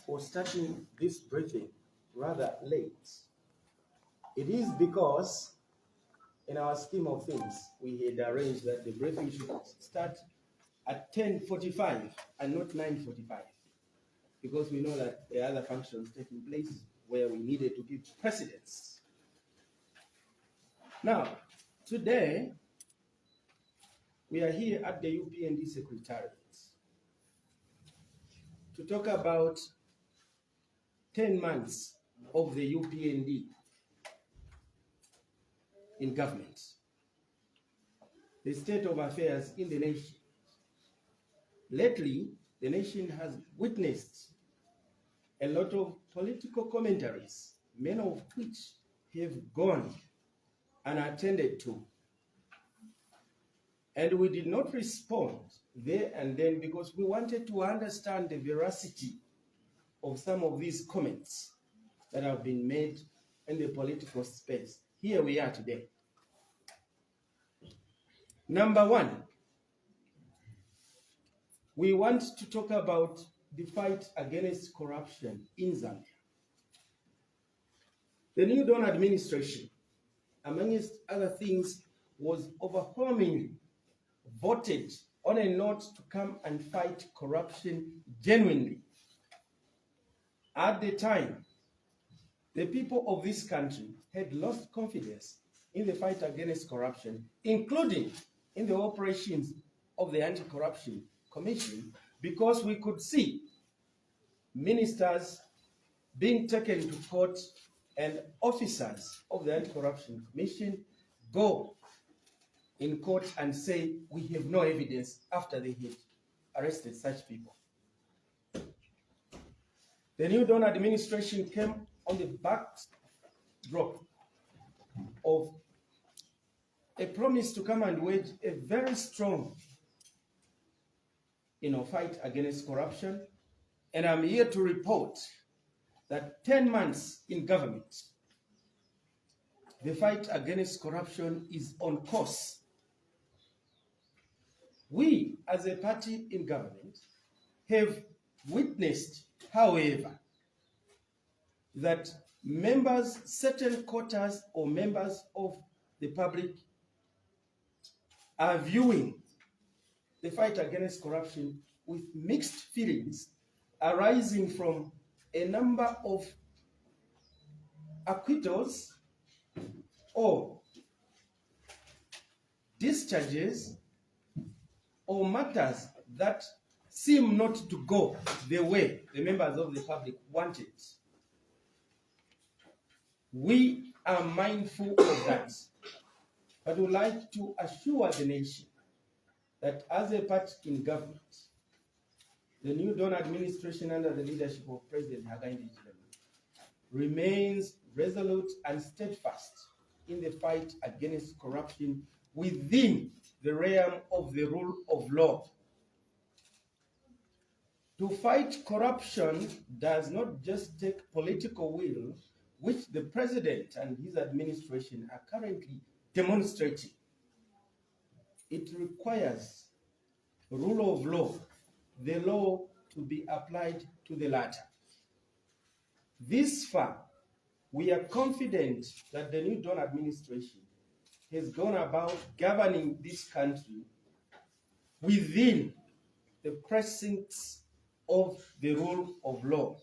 for starting this briefing rather late. It is because in our scheme of things, we had arranged that the briefing should start at 10:45 and not 9:45, because we know that there are other functions taking place where we needed to give precedence. Now, today, we are here at the UPND Secretariat to talk about 10 months of the UPND in government, the state of affairs in the nation. Lately, the nation has witnessed a lot of political commentaries, many of which have gone unattended to. And we did not respond there and then because we wanted to understand the veracity of some of these comments that have been made in the political space. Here we are today. Number one, we want to talk about the fight against corruption in Zambia. The new Dawn administration, amongst other things, was overwhelmingly voted on a note to come and fight corruption genuinely. At the time, the people of this country had lost confidence in the fight against corruption, including in the operations of the Anti-Corruption Commission, because we could see ministers being taken to court and officers of the Anti-Corruption Commission go in court and say, we have no evidence, after they had arrested such people. The new Dawn administration came on the backdrop of a promise to come and wage a very strong fight against corruption. And I'm here to report that 10 months in government, the fight against corruption is on course. We, as a party in government, have witnessed, however, that certain quarters or members of the public are viewing the fight against corruption with mixed feelings arising from a number of acquittals or discharges or matters that seem not to go the way the members of the public wanted. We are mindful of that, but would like to assure the nation that as a party in government, the new Dawn administration under the leadership of President Hakainde remains resolute and steadfast in the fight against corruption within the realm of the rule of law. To fight corruption does not just take political will, which the president and his administration are currently demonstrating. It requires rule of law, the law to be applied to the latter. This far, we are confident that the new Dawn administration has gone about governing this country within the precincts of the rule of law.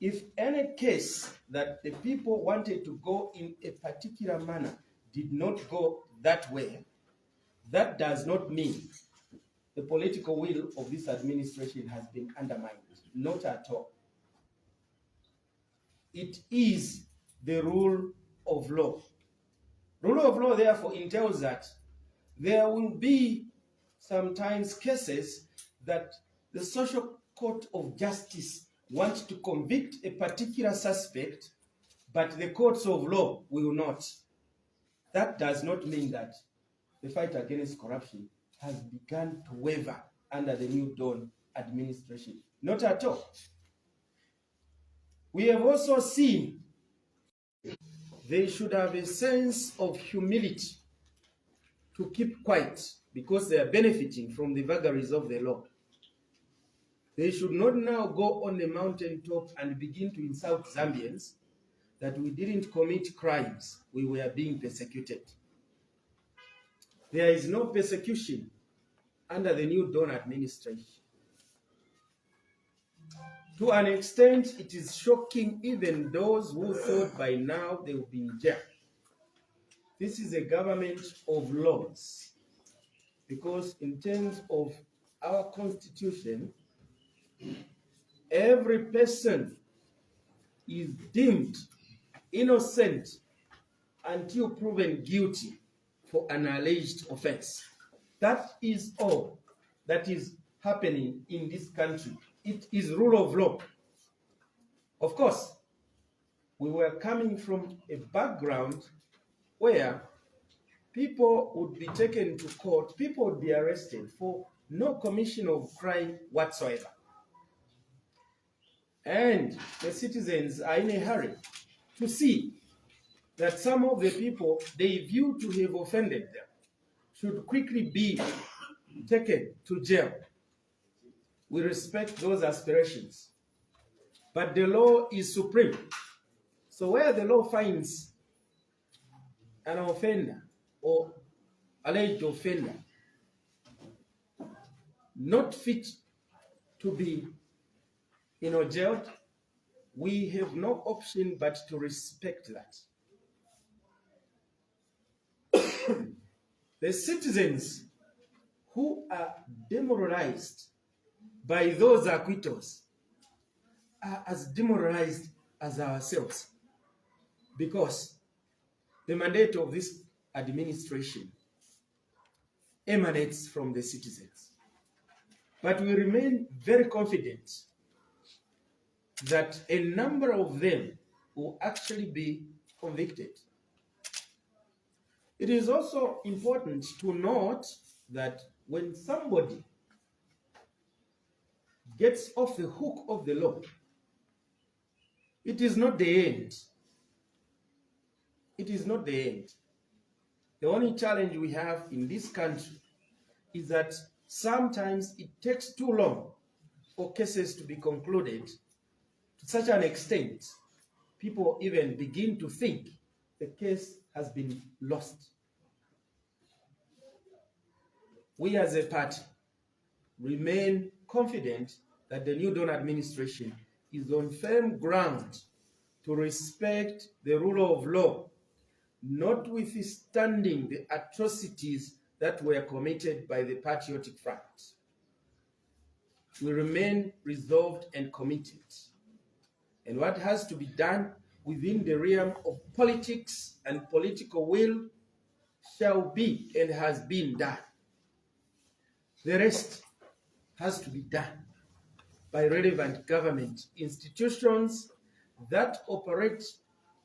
If any case that the people wanted to go in a particular manner did not go that way, that does not mean the political will of this administration has been undermined. Not at all. It is the rule of law. Rule of law, therefore, entails that there will be sometimes cases that the social court of justice wants to convict a particular suspect, but the courts of law will not. That does not mean that the fight against corruption has begun to waver under the new Dawn administration. Not at all. We have also seen they should have a sense of humility to keep quiet because they are benefiting from the vagaries of the law. They should not now go on the mountaintop and begin to insult Zambians that we didn't commit crimes, we were being persecuted. There is no persecution under the new Dawn administration. To an extent, it is shocking even those who thought by now they would be in jail. This is a government of laws, because in terms of our constitution, every person is deemed innocent until proven guilty for an alleged offense. That is all that is happening in this country. It is rule of law. Of course, we were coming from a background where people would be taken to court, people would be arrested for no commission of crime whatsoever. And the citizens are in a hurry to see that some of the people they view to have offended them should quickly be taken to jail. We respect those aspirations, but the law is supreme. So where the law finds an offender or alleged offender not fit to be jailed, we have no option but to respect that. The citizens who are demoralized by those acquittals are as demoralized as ourselves, because the mandate of this administration emanates from the citizens. But we remain very confident that a number of them will actually be convicted. It is also important to note that when somebody gets off the hook of the law, it is not the end. It is not the end. The only challenge we have in this country is that sometimes it takes too long for cases to be concluded, to such an extent people even begin to think the case has been lost. We as a party remain confident that the new Dawn administration is on firm ground to respect the rule of law, notwithstanding the atrocities that were committed by the Patriotic Front. We remain resolved and committed. And what has to be done within the realm of politics and political will shall be and has been done. The rest has to be done by relevant government institutions that operate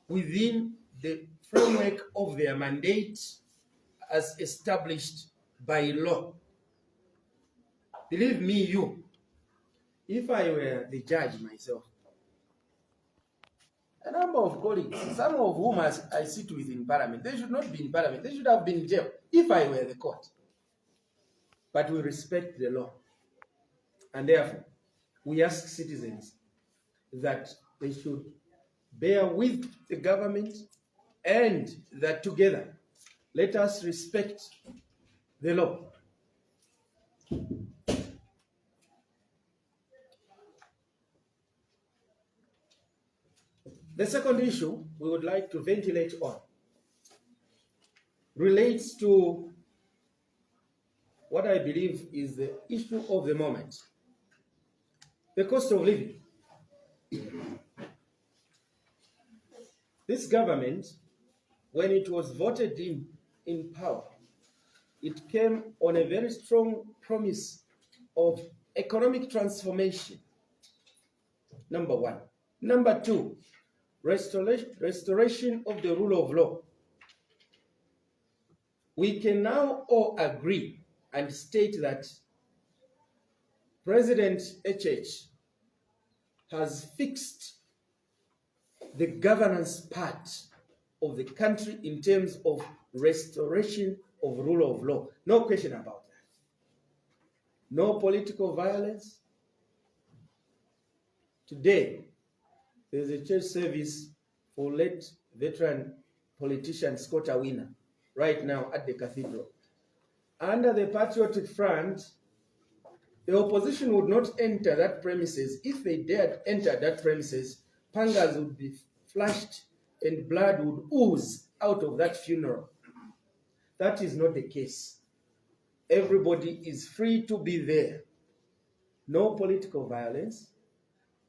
within the framework of their mandate as established by law. Believe me, if I were the judge myself, a number of colleagues, some of whom I sit with in parliament, they should not be in parliament, they should have been in jail if I were the court. But we respect the law. And therefore, we ask citizens that they should bear with the government and that together, let us respect the law. The second issue we would like to ventilate on relates to what I believe is the issue of the moment: the cost of living. This government, when it was voted in power, it came on a very strong promise of economic transformation, number one. Number two, restoration of the rule of law. We can now all agree and state that President HH has fixed the governance part of the country in terms of restoration of rule of law. No question about that. No political violence, Today, there's a church service for late veteran politician Scott Awina right now at the cathedral. Under the Patriotic Front, the opposition would not enter that premises. If they dared enter that premises, pangas would be flashed and blood would ooze out of that funeral. That is not the case. Everybody is free to be there. No political violence,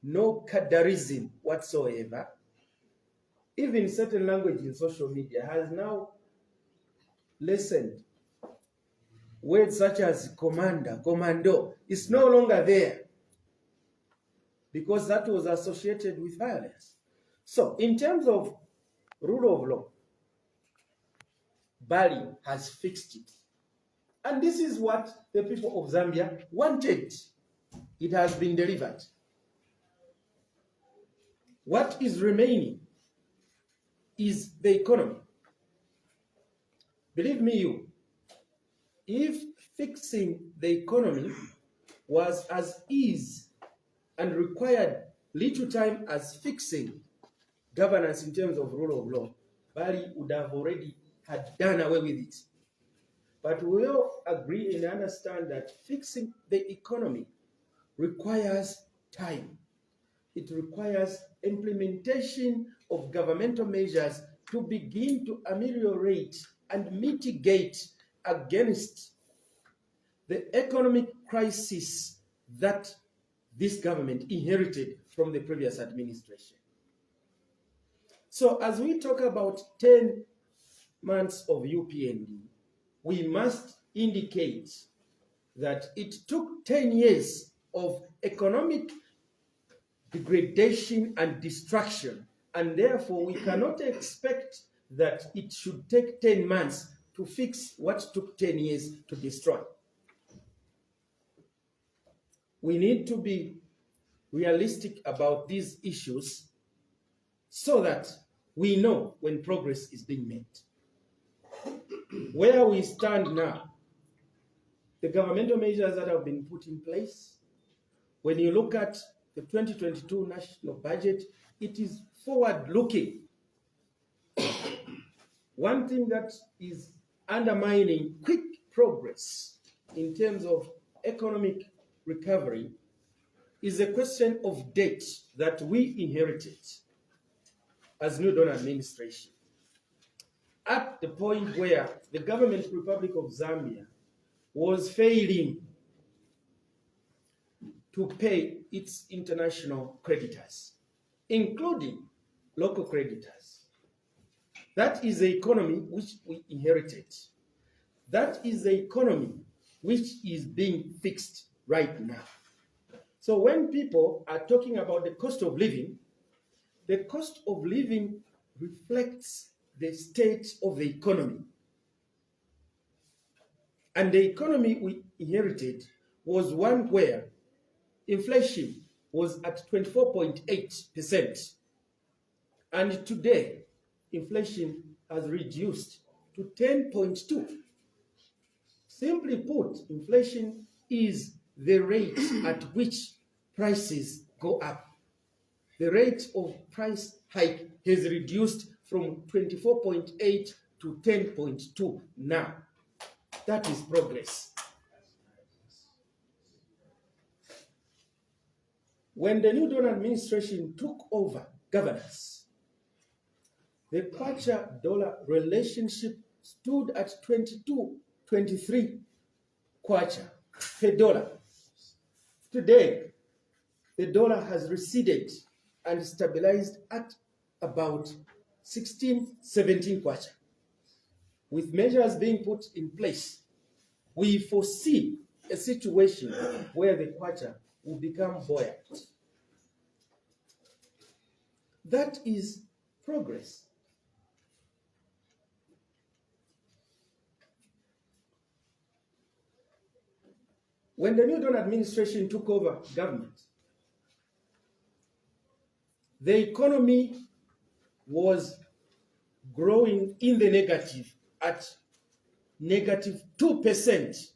no cadreism whatsoever. Even certain language in social media has now lessened. Words such as commander, commando, is no longer there because that was associated with violence. So, in terms of rule of law, Bali has fixed it. And this is what the people of Zambia wanted. It has been delivered. What is remaining is the economy. Believe me, if fixing the economy was as easy and required little time as fixing governance in terms of rule of law, Bali would have already had done away with it. But we all agree and understand that fixing the economy requires time. It requires implementation of governmental measures to begin to ameliorate and mitigate against the economic crisis that this government inherited from the previous administration. So as we talk about 10 months of UPND, we must indicate that it took 10 years of economic degradation and destruction, and therefore we cannot expect that it should take 10 months to fix what took 10 years to destroy. We need to be realistic about these issues so that we know when progress is being made. Where we stand now, the governmental measures that have been put in place, when you look at the 2022 national budget, it is forward-looking. One thing that is undermining quick progress in terms of economic recovery is the question of debt that we inherited as New Dawn administration. At the point where the government Republic of Zambia was failing to pay its international creditors, including local creditors. That is the economy which we inherited. That is the economy which is being fixed right now. So when people are talking about the cost of living, the cost of living reflects the state of the economy. And the economy we inherited was one where inflation was at 24.8%. And today, inflation has reduced to 10.2%. Simply put, inflation is the rate at which prices go up. The rate of price hike has reduced from 24.8 to 10.2 now. That is progress. When the New Dawn administration took over governance, the kwacha-dollar relationship stood at 22.23 kwacha per dollar. Today, the dollar has receded and stabilized at about 16-17 kwacha. With measures being put in place, we foresee a situation where the kwacha will become buoyant. That is progress. When the New Dawn administration took over government, the economy was growing in the negative at negative 2%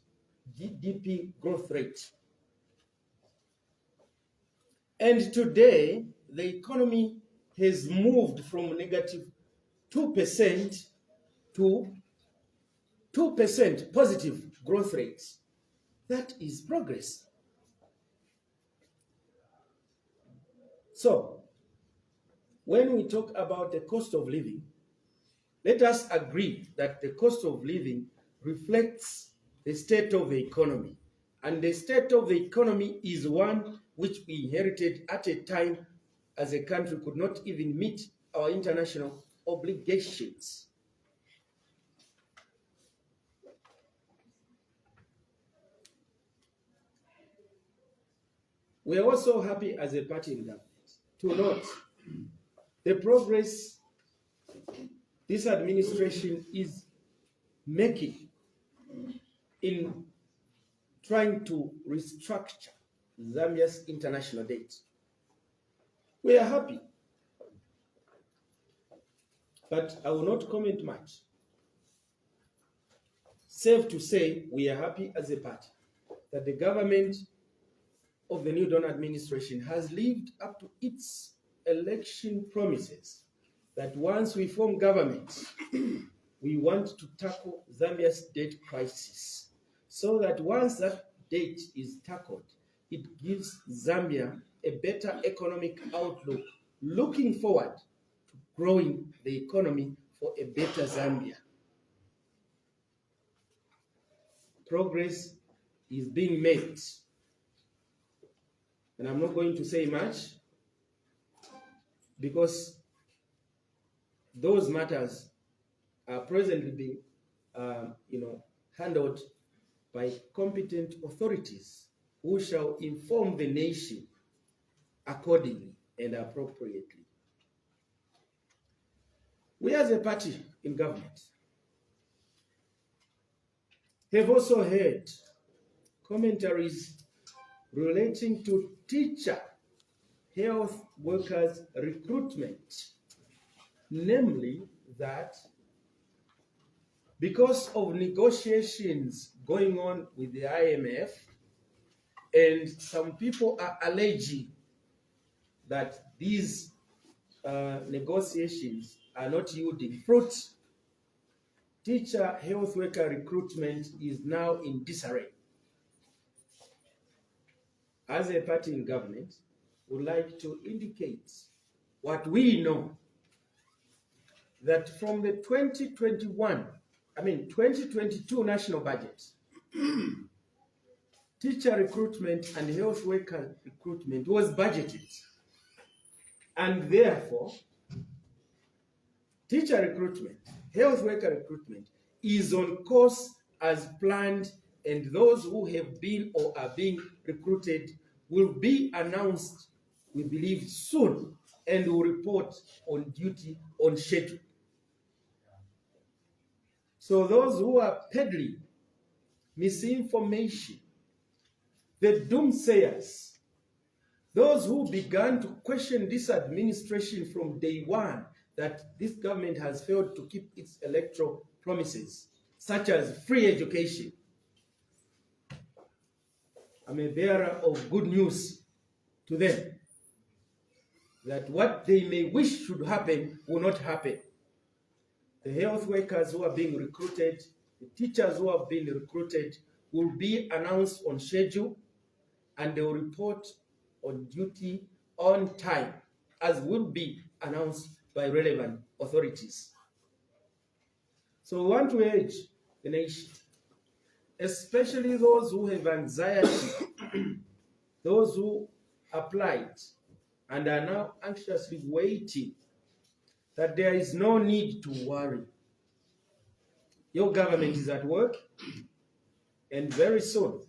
GDP growth rate. And today, the economy has moved from negative 2% to 2% positive growth rates. That is progress. So, when we talk about the cost of living, let us agree that the cost of living reflects the state of the economy. And the state of the economy is one which we inherited at a time as a country could not even meet our international obligations. We are also happy as a party in government to note the progress this administration is making in trying to restructure Zambia's international debt. We are happy, but I will not comment much. Safe to say, we are happy as a party that the government of the New Dawn administration has lived up to its election promises that once we form government, we want to tackle Zambia's debt crisis, so that once that debt is tackled, it gives Zambia a better economic outlook, looking forward to growing the economy for a better Zambia. Progress is being made, and I'm not going to say much because those matters are presently being handled by competent authorities who shall inform the nation accordingly and appropriately. We as a party in government have also heard commentaries relating to teacher health workers recruitment, namely that because of negotiations going on with the IMF, and some people are alleging that these negotiations are not yielding fruit, teacher health worker recruitment is now in disarray. As a party in government, we would like to indicate what we know, that from the 2022 national budget, teacher recruitment and health worker recruitment was budgeted. And therefore, teacher recruitment, health worker recruitment is on course as planned, and those who have been or are being recruited will be announced, we believe, soon, and will report on duty on schedule. So those who are peddling misinformation, the doomsayers, those who began to question this administration from day one, that this government has failed to keep its electoral promises, such as free education. I'm a bearer of good news to them, that what they may wish should happen will not happen. The health workers who are being recruited, the teachers who have been recruited will be announced on schedule, and they will report on duty on time, as will be announced by relevant authorities. So we want to urge the nation, especially those who have anxiety, those who applied and are now anxiously waiting, that there is no need to worry. Your government is at work, and very soon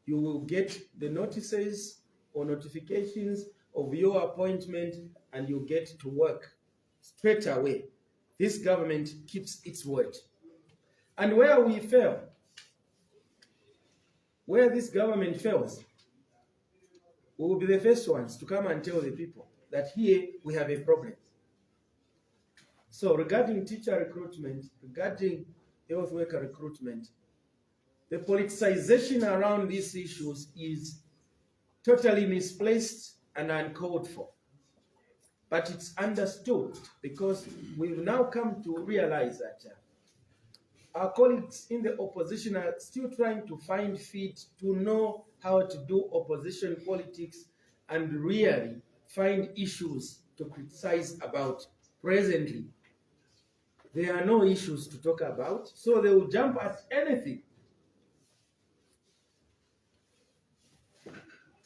you will get the notices or notifications of your appointment, and you get to work straight away. This government keeps its word. And where we fail, where this government fails, we will be the first ones to come and tell the people that here we have a problem. So regarding teacher recruitment, regarding health worker recruitment, the politicization around these issues is totally misplaced and uncalled for. But it's understood because we've now come to realize that our colleagues in the opposition are still trying to find feet to know how to do opposition politics and really find issues to criticize about. Presently, there are no issues to talk about, so they will jump at anything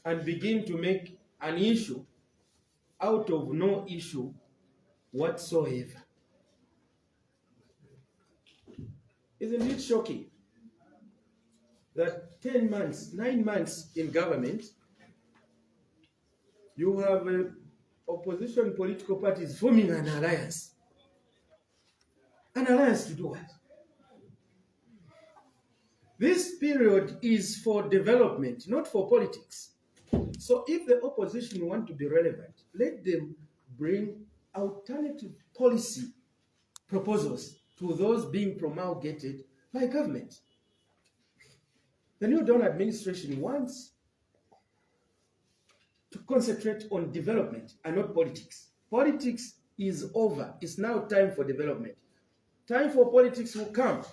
and begin to make an issue out of no issue whatsoever. Isn't it shocking that 10 months, 9 months in government, you have opposition political parties forming an alliance? An alliance to do what? This period is for development, not for politics. So if the opposition want to be relevant, let them bring alternative policy proposals to those being promulgated by government. The new Dawn administration wants to concentrate on development and not politics. Politics is over. It's now time for development. Time for politics will come.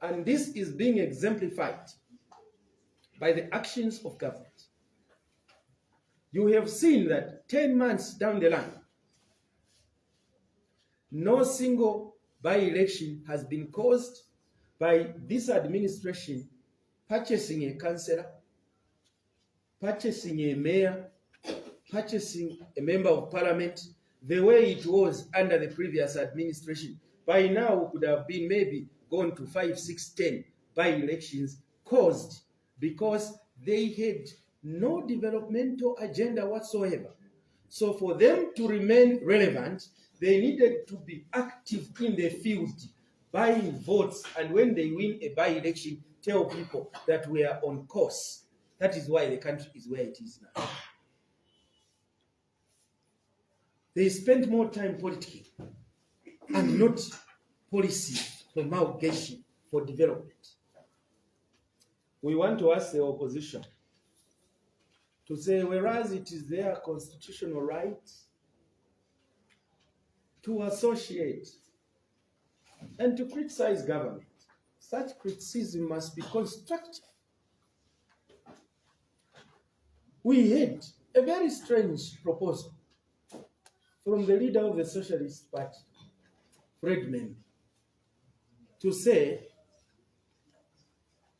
And this is being exemplified by the actions of government. You have seen that 10 months down the line, no single by-election has been caused by this administration purchasing a councillor, purchasing a mayor, purchasing a member of parliament, the way it was under the previous administration. By now, we could have been maybe gone to 5, 6, 10 by-elections caused because they had no developmental agenda whatsoever. So for them to remain relevant, they needed to be active in the field, buying votes, and when they win a by-election, tell people that we are on course. That is why the country is where it is now. They spent more time politicking and not policy promulgation for development. We want to ask the opposition to say, whereas it is their constitutional right to associate and to criticize government, such criticism must be constructive. We had a very strange proposal from the leader of the Socialist Party, Fred Membe, to say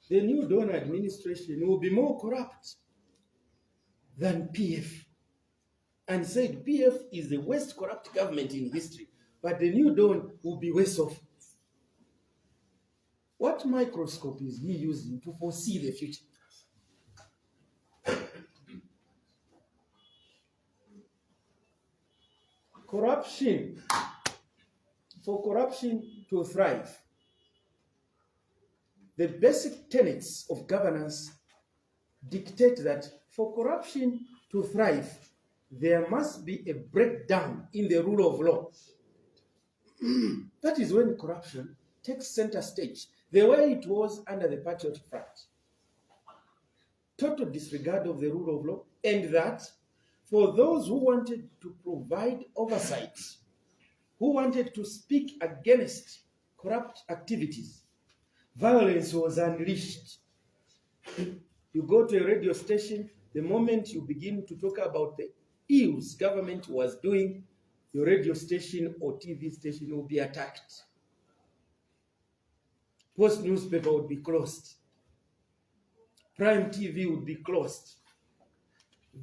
the new Dawn administration will be more corrupt than PF, and said PF is the worst corrupt government in history, but the new Dawn will be worse off. What microscope is he using to foresee the future? Corruption, for corruption to thrive, the basic tenets of governance dictate that for corruption to thrive, there must be a breakdown in the rule of law. That is when corruption takes center stage, the way it was under the Patriot Front. Total disregard of the rule of law, and that for those who wanted to provide oversight, who wanted to speak against corrupt activities, violence was unleashed. You go to a radio station, the moment you begin to talk about the ills government was doing, your radio station or TV station will be attacked. Post newspaper would be closed. Prime TV would be closed.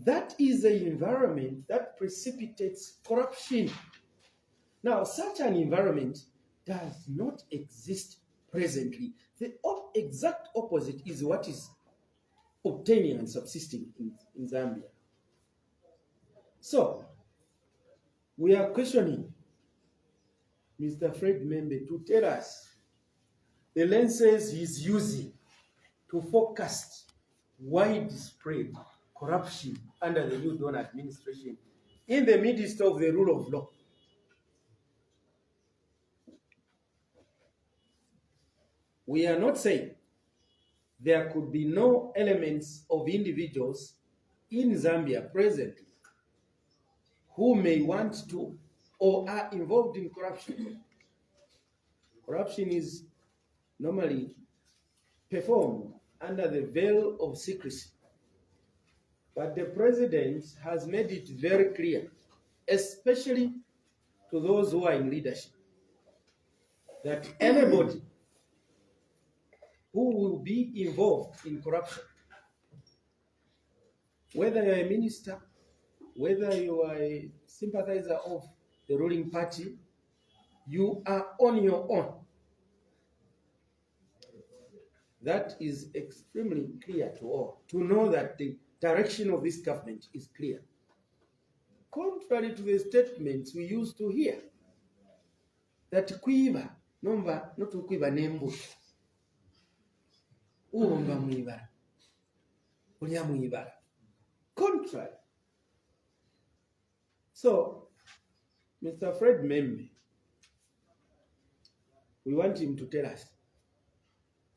That is an environment that precipitates corruption. Now, such an environment does not exist presently. The exact opposite is what is obtaining and subsisting in Zambia. So, we are questioning Mr. Fred Membe to tell us the lenses he's using to forecast widespread corruption under the new Dawn administration in the midst of the rule of law. We are not saying there could be no elements of individuals in Zambia presently who may want to or are involved in corruption. Corruption is normally performed under the veil of secrecy. But the president has made it very clear, especially to those who are in leadership, that anybody who will be involved in corruption, whether you're a minister, whether you are a sympathizer of the ruling party, you are on your own. That is extremely clear to all, to know that the direction of this government is clear. Contrary to the statements we used to hear, that kwiba, nomba, not kwiba nembu, uomba mwibara, ulia mwibara. Contrary. So, Mr. Fred Membe, we want him to tell us,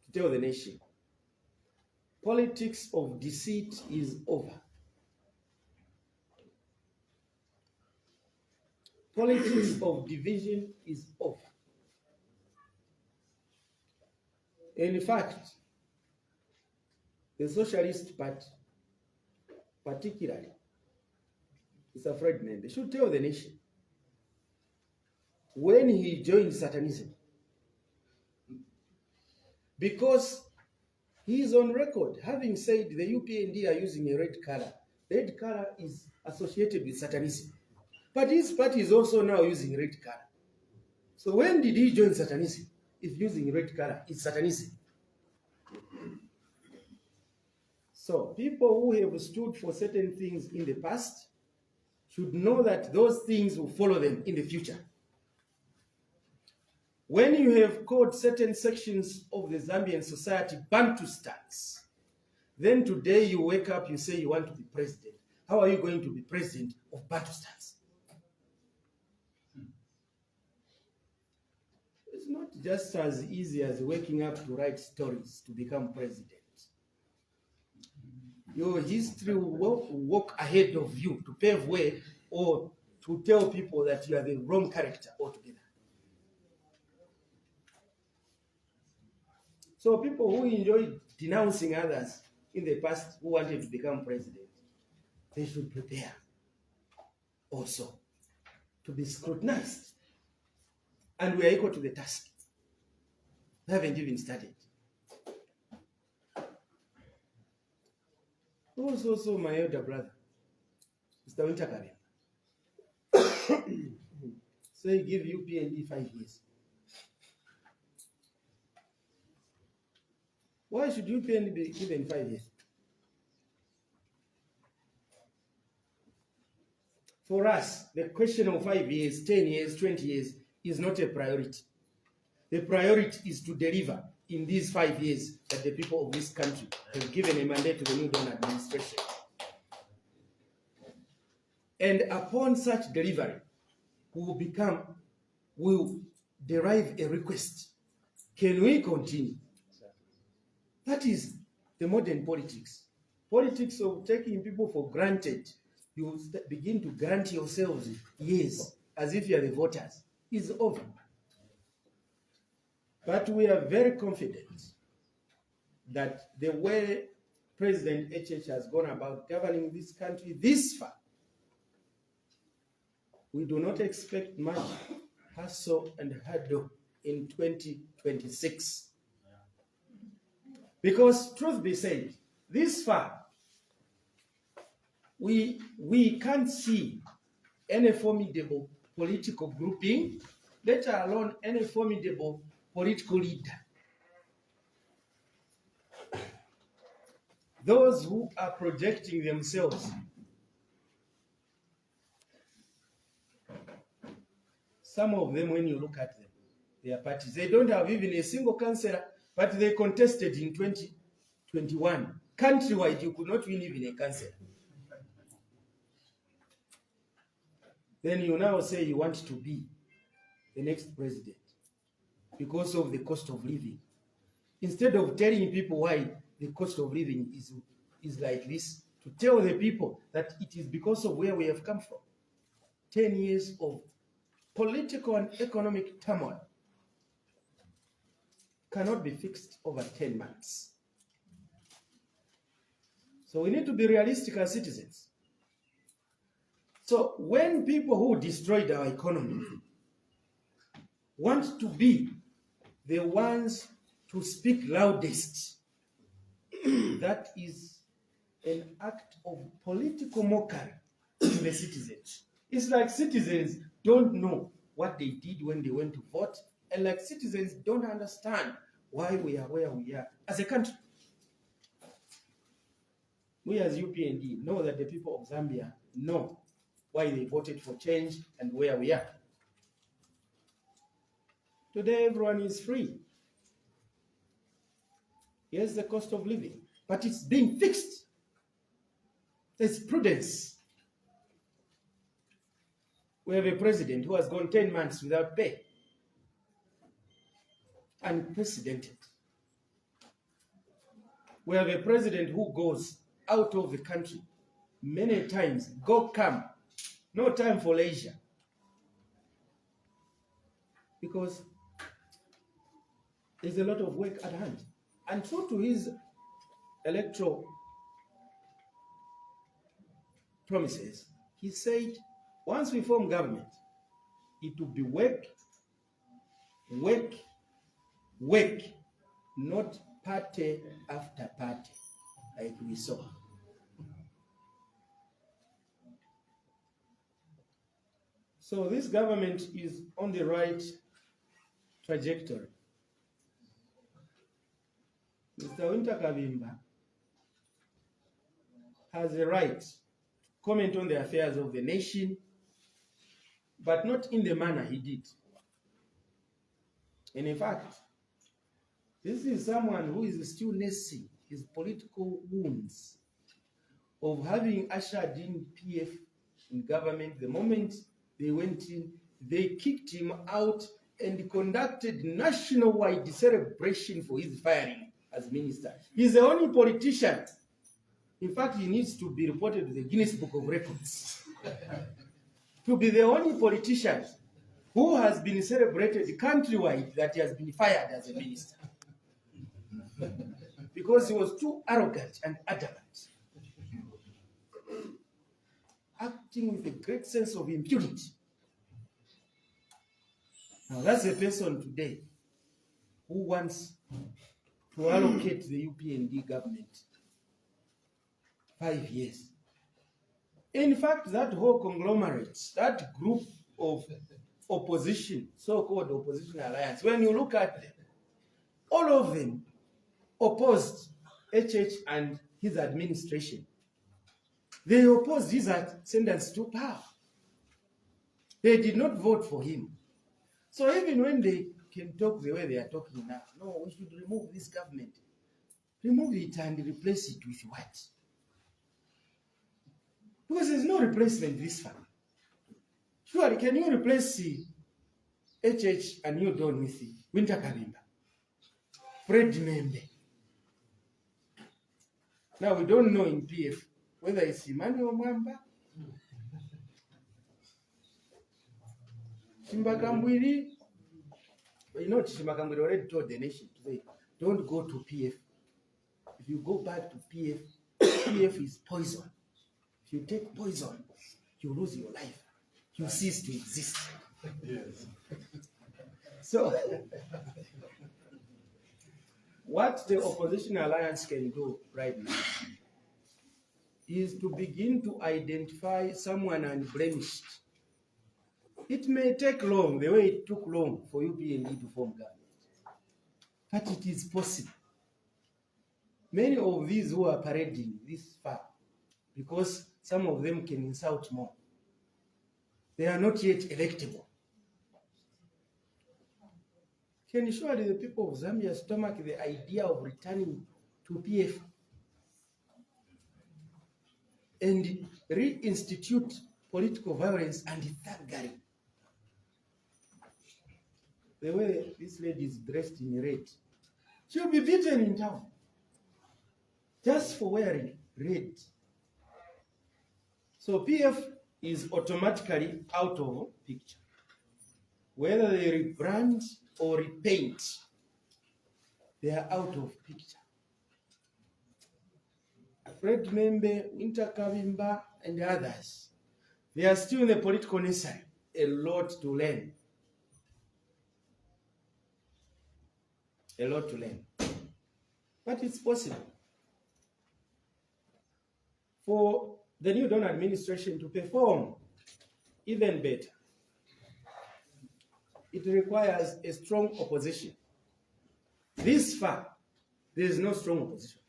to tell the nation, politics of deceit is over. Politics of division is over. In fact, the Socialist Party, particularly, Mr. Fred Membe, should tell the nation when he joined Satanism, because he is on record having said the UPND are using a red color. Red color is associated with Satanism. But his party is also now using red color. So when did he join Satanism? If using red color, it's Satanism. So people who have stood for certain things in the past should know that those things will follow them in the future. When you have called certain sections of the Zambian society Bantustans, then today you wake up, you say you want to be president. How are you going to be president of Bantustans? It's not just as easy as waking up to write stories to become president. Your history will walk ahead of you to pave way or to tell people that you are the wrong character altogether. So people who enjoyed denouncing others in the past who wanted to become president, they should prepare also to be scrutinized. And we are equal to the task. We haven't even started. Who was also my elder brother, Mr. Winterkabia. So he gave UPND 5 years. Why should UPND be given 5 years? For us, the question of 5 years, 10 years, 20 years is not a priority. The priority is to deliver in these 5 years that the people of this country have given a mandate to the New Dawn administration. And upon such delivery, we will derive a request. Can we continue? That is the modern politics. Politics of taking people for granted. You begin to grant yourselves years as if you are the voters. Is over. But we are very confident that the way President HH has gone about governing this country this far, we do not expect much hassle and hurdle in 2026. Because truth be said, this far, we can't see any formidable political grouping, let alone any formidable political leader. Those who are projecting themselves, some of them, when you look at them, their parties, they don't have even a single councillor, but they contested in 2021. Countrywide, you could not win even a councillor. Then you now say you want to be the next president because of the cost of living. Instead of telling people why the cost of living is like this to tell the people that it is because of where we have come from. 10 years of political and economic turmoil cannot be fixed over 10 months. So we need to be realistic as citizens. So when people who destroyed our economy want to be the ones to speak loudest, that is an act of political mockery to the citizens. It's like citizens don't know what they did when they went to vote, and like citizens don't understand why we are where we are as a country. We as UPND know that the people of Zambia know why they voted for change and where we are. Today everyone is free. Yes, the cost of living, but it's being fixed. There's prudence. We have a president who has gone 10 months without pay. Unprecedented. We have a president who goes out of the country many times, go come, no time for leisure. Because there's a lot of work at hand. And true to his electoral promises, he said, once we form government, it will be work, work, work, not party after party, like we saw. So this government is on the right trajectory. Mr. Winter Kabimba has a right to comment on the affairs of the nation, but not in the manner he did. And in fact, this is someone who is still nursing his political wounds of having ushered in PF in government. The moment they went in, they kicked him out and conducted nationwide celebration for his firing as minister. He's the only politician. In fact, he needs to be reported to the Guinness Book of Records. To be the only politician who has been celebrated countrywide that he has been fired as a minister. Because he was too arrogant and adamant. Acting with a great sense of impunity. Now that's a person today who wants to allocate the UPND government 5 years. In fact, that whole conglomerate, that group of opposition, so-called opposition alliance, when you look at them, all of them opposed HH and his administration. They opposed his ascendance to power. They did not vote for him. So even when they can talk the way they are talking now, no, we should remove this government. Remove it and replace it with what? Because there's no replacement this far. Surely, can you replace HH and you done with Winter Kabimba? Fred Membe. Now we don't know in PF whether it's Emmanuel Mwamba, Shimbakambwiri. You know, Shimbakambwiri already told the nation today, don't go to PF. If you go back to PF, PF is poison. If you take poison, you lose your life. You cease to exist. Yes. So, what the opposition alliance can do right now is to begin to identify someone unblemished. It may take long, the way it took long for UPND to form government, but it is possible. Many of these who are parading this far, because some of them can insult more, they are not yet electable. Can surely the people of Zambia stomach the idea of returning to PF and reinstitute political violence and thuggery? The way this lady is dressed in red, she'll be beaten in town just for wearing red. So PF is automatically out of picture. Whether they rebrand or repaint, they are out of picture. Fred Membe, Winter Kavimba, and others, they are still in the political nursery. A lot to learn. A lot to learn. But it's possible for the new Dawn administration to perform even better. It requires a strong opposition. This far, there is no strong opposition.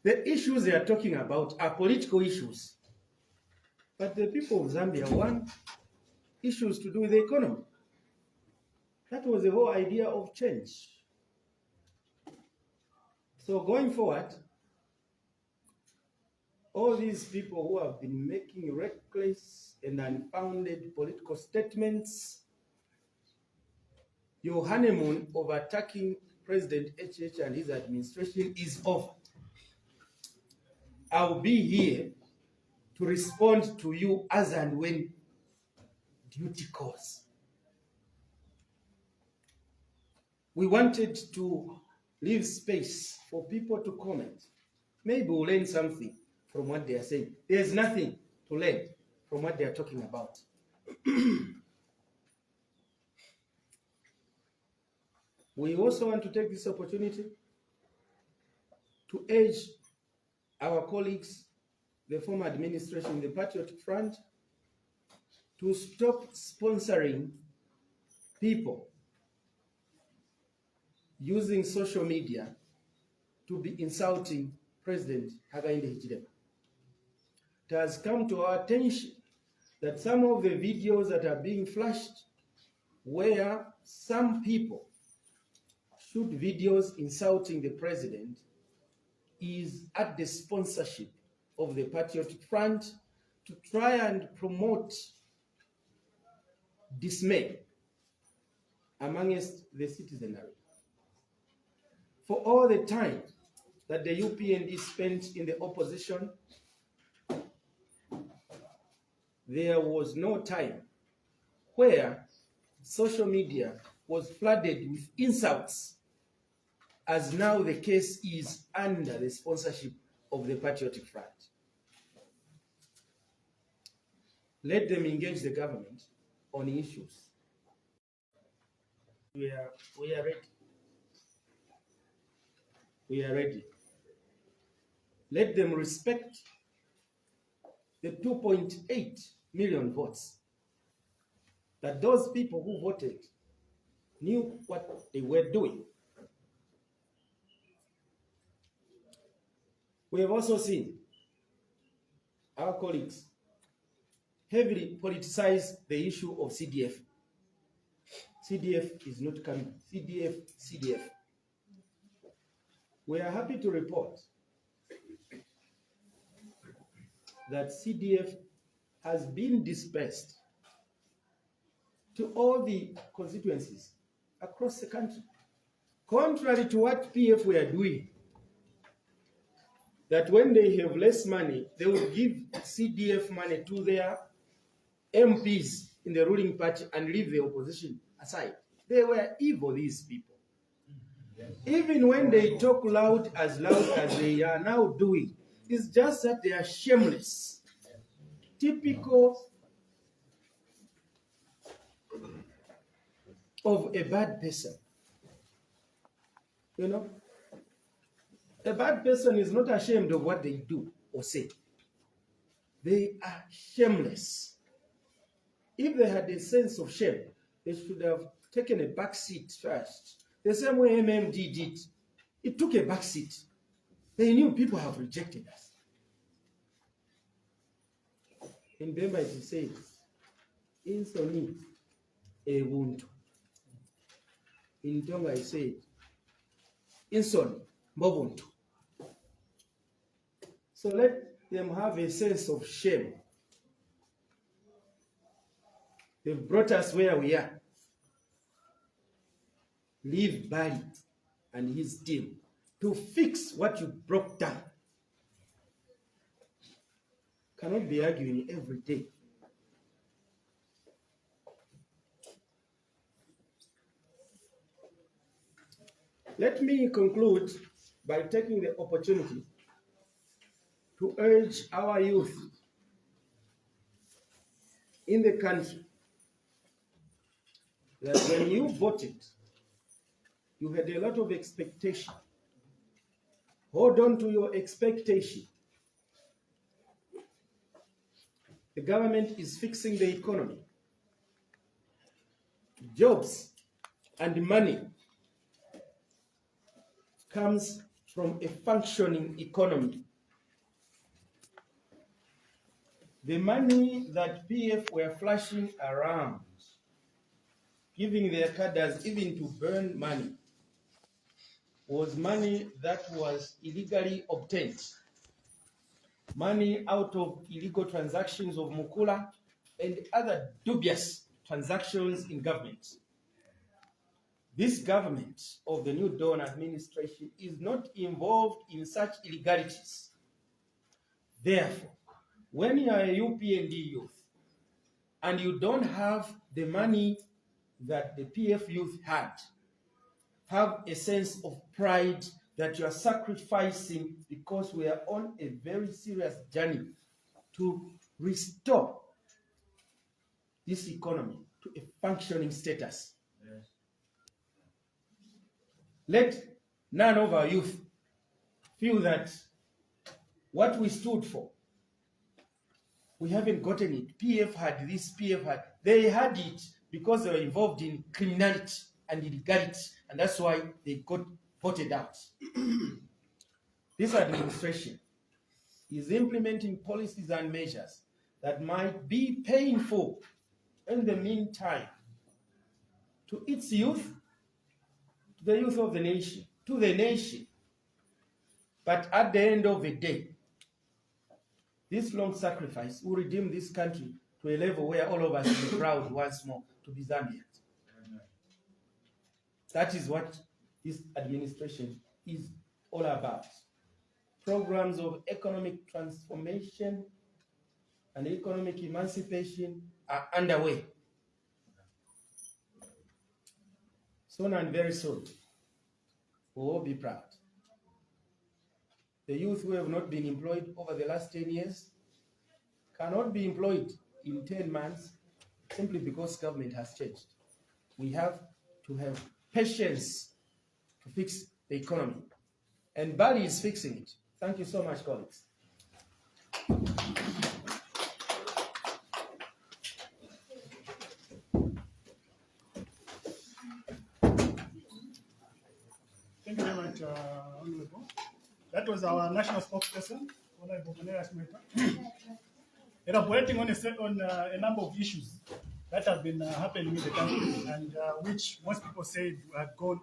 The issues they are talking about are political issues. But the people of Zambia want issues to do with the economy. That was the whole idea of change. So going forward, all these people who have been making reckless and unfounded political statements, your honeymoon of attacking President HH and his administration is over. I'll be here to respond to you as and when duty calls. We wanted to leave space for people to comment. Maybe we'll learn something from what they are saying. There's nothing to learn from what they are talking about. We also want to take this opportunity to urge our colleagues, the former administration, the Patriotic Front, to stop sponsoring people using social media to be insulting President Hakainde Hichilema. It has come to our attention that some of the videos that are being flashed where some people shoot videos insulting the president is at the sponsorship of the Patriotic Front to try and promote dismay amongst the citizenry. For all the time that the UPND spent in the opposition, there was no time where social media was flooded with insults, as now the case is under the sponsorship of the Patriotic Front. Let them engage the government on issues. We are ready. We are ready. Let them respect the 2.8 million votes. That those people who voted knew what they were doing. We have also seen our colleagues heavily politicize the issue of CDF. CDF is not coming. CDF. We are happy to report that CDF has been dispersed to all the constituencies across the country. Contrary to what PF were doing, that when they have less money, they will give CDF money to their MPs in the ruling party and leave the opposition aside. They were evil, these people. Even when they talk loud as they are now doing, it's just that they are shameless. Typical of a bad person. You know? A bad person is not ashamed of what they do or say. They are shameless. If they had a sense of shame, they should have taken a back seat first. The same way MMD did. It took a back seat. They knew people have rejected us. In Bemba it says, Insoni Ebuntu. In Tonga it said, Insoni Mbobuntu. So let them have a sense of shame. They've brought us where we are. Leave Bali and his team to fix what you broke down. cannot be arguing every day. Let me conclude by taking the opportunity to urge our youth in the country that when you voted, you had a lot of expectation. Hold on to your expectation. The government is fixing the economy. Jobs and money comes from a functioning economy. The money that PF were flashing around, giving their cadres even to burn money, was money that was illegally obtained. Money out of illegal transactions of Mukula and other dubious transactions in government. This government of the New Dawn administration is not involved in such illegalities. Therefore, when you are a UPND youth and you don't have the money that the PF youth had, have a sense of pride that you are sacrificing, because we are on a very serious journey to restore this economy to a functioning status. Yes. Let none of our youth feel that what we stood for, we haven't gotten it. PF had this, PF had. They had it because they were involved in criminality and illegality, and that's why they got voted out. This administration is implementing policies and measures that might be painful in the meantime to its youth, to the youth of the nation, to the nation. But at the end of the day, this long sacrifice will redeem this country to a level where all of us will be proud once more to be Zambians. That is what this administration is all about. Programs of economic transformation and economic emancipation are underway. Soon and very soon, we will all be proud. The youth who have not been employed over the last 10 years cannot be employed in 10 months simply because government has changed. We have to have patience to fix the economy. And Bali is fixing it. Thank you so much, colleagues. Thank you very much, Honorable. That was our national spokesperson, Honorable Cornelius Mweetwa, elaborating on a number of issues that have been happening in the country and which most people said had gone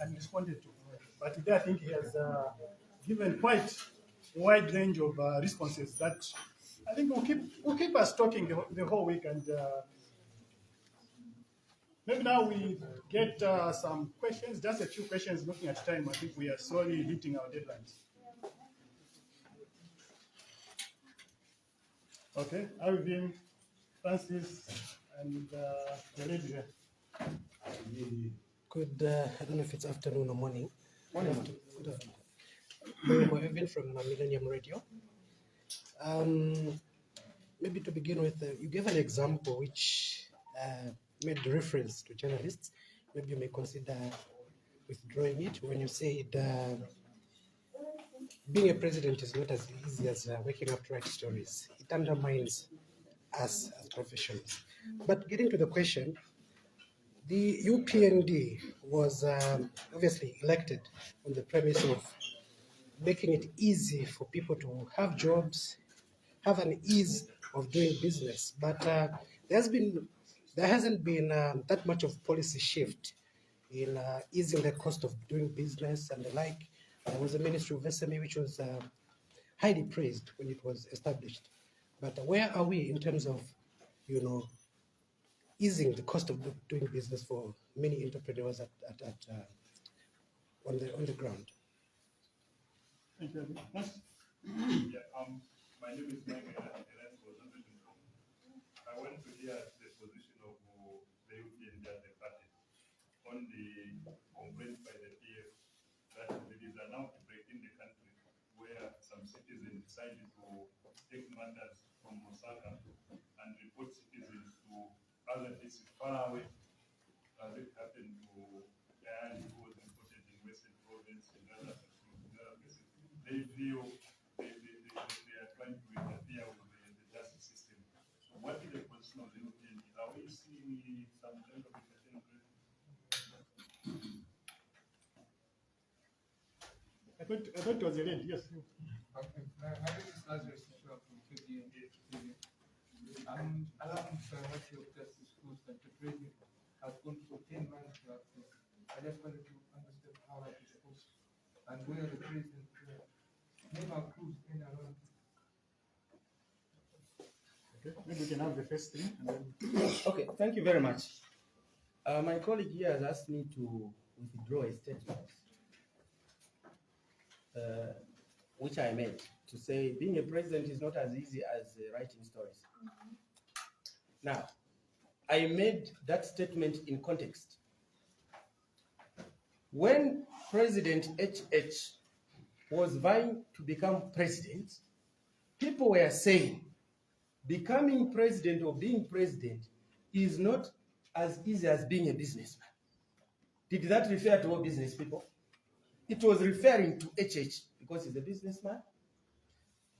and responded to. But today I think he has given quite a wide range of responses that I think will keep us talking the whole week. And maybe now we get some questions, just a few questions looking at time. I think we are slowly hitting our deadlines. Okay, Alvin, Francis, and the lady here. Good, I don't know if it's afternoon or morning. Good afternoon. Even from Millennium Radio. Maybe to begin with, you gave an example which made reference to journalists. Maybe you may consider withdrawing it when you said being a president is not as easy as waking up to write stories. It undermines us as professionals. But getting to the question, the UPND was obviously elected on the premise of making it easy for people to have jobs, have an ease of doing business. But there hasn't been that much of policy shift in easing the cost of doing business and the like. There was a Ministry of SME which was highly praised when it was established. But where are we in terms of, easing the cost of doing business for many entrepreneurs on the ground? Thank you. My name is Mike. I want to hear the position of the UPND and the party on the complaint by the PF that there is an outbreak in the country where some citizens decided to take matters from Osaka and report citizens to other districts far away, as it happened to Diane, who was reported in Western Province and other places. They feel they are trying to interfere with the justice system. So what is the position of the UPND? Are we seeing some kind of interference? I thought it was a lady, yes. Okay. My name is Lazarus from KDN. I'm alarmed by what you have just disclosed that the president has gone for 10 months to access. I just wanted to understand how that is possible and where the president never cruised in around. Okay, maybe we can have the first thing and then. Okay, thank you very much. My colleague here has asked me to withdraw a statement, which I made, to say being a president is not as easy as writing stories. Now, I made that statement in context. When President HH was vying to become president, people were saying becoming president or being president is not as easy as being a businessman. Did that refer to all business people? It was referring to HH because he's a businessman.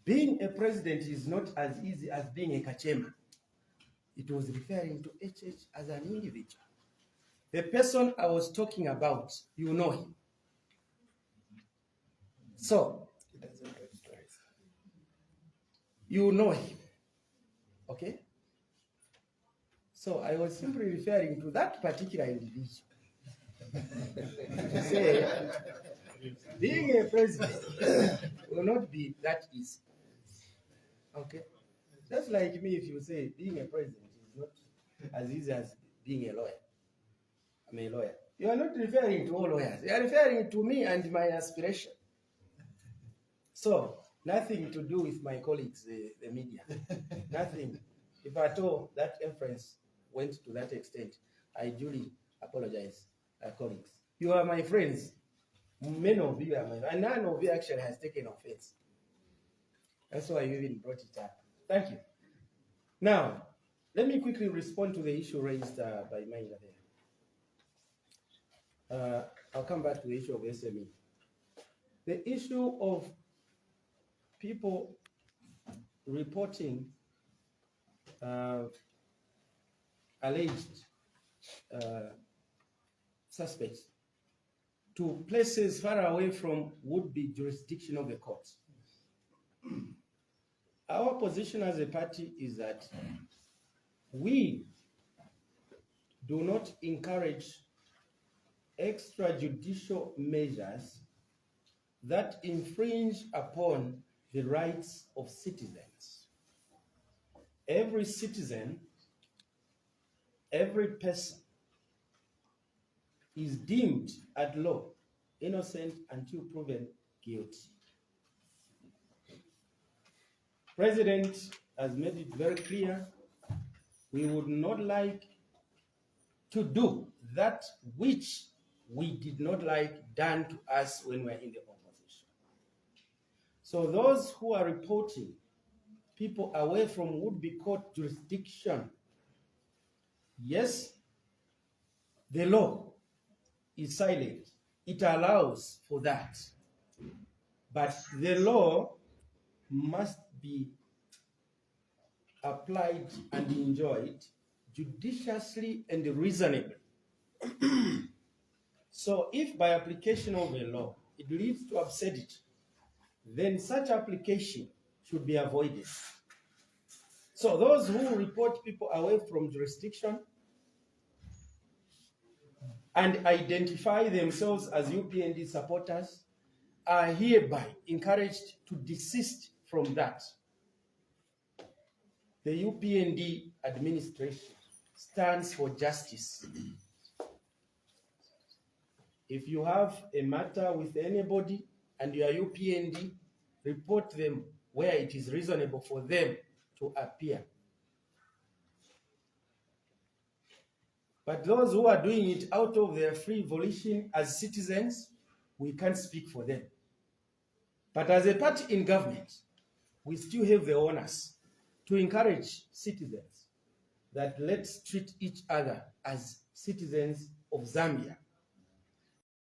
Being a president is not as easy as being a kachema. It was referring to HH as an individual. The person I was talking about, you know him. So, you know him. Okay? So I was simply referring to that particular individual. To say, being a president will not be that easy. Okay? Just like me, if you say being a president is not as easy as being a lawyer. I'm a lawyer. You are not referring to all lawyers. You are referring to me and my aspiration. So, nothing to do with my colleagues, the media. Nothing. If at all that inference went to that extent, I duly apologize, colleagues. You are my friends. Many of you are my friends. And none of you actually has taken offense. That's why you even brought it up. Thank you. Now, let me quickly respond to the issue raised by Mainga there. I'll come back to the issue of SME. The issue of people reporting alleged suspects to places far away from would-be jurisdiction of the courts. Our position as a party is that we do not encourage extrajudicial measures that infringe upon the rights of citizens. Every citizen, every person is deemed at law innocent until proven guilty. President has made it very clear we would not like to do that which we did not like done to us when we were in the opposition. So those who are reporting people away from would-be court jurisdiction, yes, the law is silent. It allows for that. But the law must be applied and enjoyed judiciously and reasonably. So if by application of a law it leads to absurdity, then such application should be avoided. So those who report people away from jurisdiction and identify themselves as UPND supporters are hereby encouraged to desist from that. The UPND administration stands for justice. If you have a matter with anybody and you are UPND, report them where it is reasonable for them to appear. But those who are doing it out of their free volition as citizens, we can't speak for them. But as a party in government, we still have the onus to encourage citizens that let's treat each other as citizens of Zambia.